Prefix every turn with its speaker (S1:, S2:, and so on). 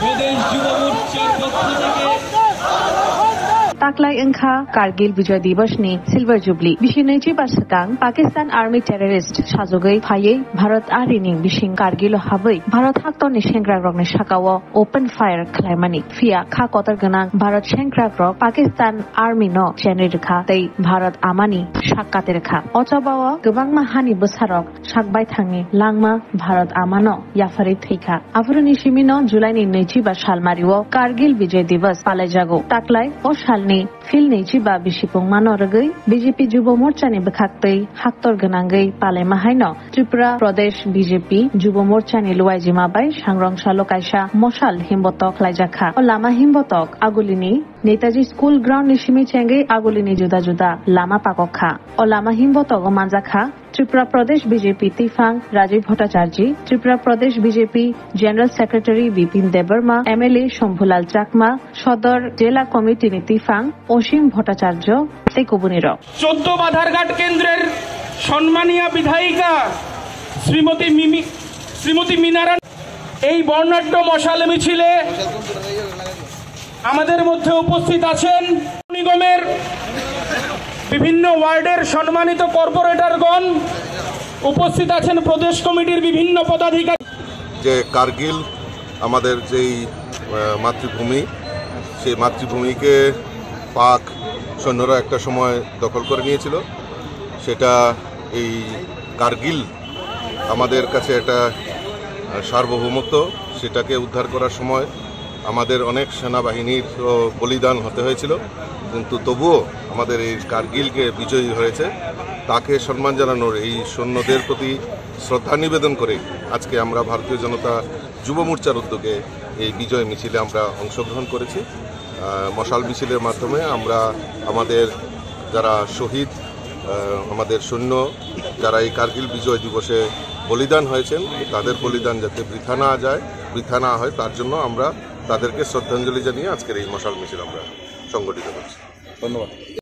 S1: প্রদেশ যুব মোর্চার পক্ষ থেকে
S2: Taklay Engkha Kargil Vijay Divas ni Silver Jubilee Bishinaichi Basakang Pakistan Army terrorist Shajogai Phaye Bharat Arini Bishing Kargil Habai Bharat Hakton ni Shengrag Rok ni Shakawa open fire Klaimani Fia Kha Kotar Ganang Bharat Shengrag Rok Pakistan Army no Chenri Tei Bharat Amani Shakate Rekha Ochabawa Gobang Mahani Bosarok Shakbai Thangi Langma Bharat Amano Yafari Theika Afrani Shimino July ni Naichi ba Shalmariwo Kargil Vijay Divas Palajago Taklay o Shalni Phil Naichi ba Bishipong Manoragui BJP Jubo Morcha ni Bekhaktei Haktor Ganangai Palai Mahaino Tripura Pradesh BJP Jubo Morcha ni Luai Jimabai Shangrong Shalo Kaisha Moshal Himbotok Laijakha o Lama Himbotok Agulini Netaji School Ground ni Shimi Chenge Agulini Juda Juda Lama Pakokha o Lama Himbotok o Manjakha Tripura Pradesh BJP Tifang Rajiv Bhattacharjee Tripura Pradesh BJP General Secretary Bipin Debarma MLA Shambhulal Chakma Shodor Jela Committee ni Tifang Oshim Bhattacharya Tekobuniro
S3: 14 Badharghat কেন্দ্রের সম্মানীয় বিধায়িকা শ্রীমতী মিনারা এই বর্ণাঢ্য মশাল মিছিলে আমাদের মধ্যে উপস্থিত আছেন নিগমের বিভিন্ন ওয়ার্ডের সম্মানিত কর্পোরেটরগণ উপস্থিত আছেন প্রদেশ কমিটির বিভিন্ন পদাধিকারী
S4: যে কার্গিল আমাদের যেই মাতৃভূমি সেই মাতৃভূমিকে পাক সৈন্যরা একটা সময় দখল করে নিয়েছিল সেটা এই কার্গিল আমাদের কাছে একটা সার্বভৌমত্ব সেটাকে উদ্ধার করার সময় আমাদের অনেক সেনাবাহিনীর বলিদান হতে হয়েছিল কিন্তু তবুও আমাদের এই কার্গিলকে বিজয়ী হয়েছে তাকে সম্মান জানানোর এই সৈন্যদের প্রতি শ্রদ্ধা নিবেদন করে আজকে আমরা ভারতীয় জনতা যুব মোর্চার উদ্যোগে এই বিজয় মিছিলে আমরা অংশগ্রহণ করেছি মশাল মিছিলের মাধ্যমে আমরা আমাদের যারা শহীদ আমাদের সৈন্য যারা এই কার্গিল বিজয় দিবসে বলিদান হয়েছেন তাদের বলিদান যাতে বৃথা না হয় তার জন্য আমরা তাদেরকে শ্রদ্ধাঞ্জলি জানিয়ে আজকের এই মশাল মিছিল আমরা সংগঠিত করছি ধন্যবাদ।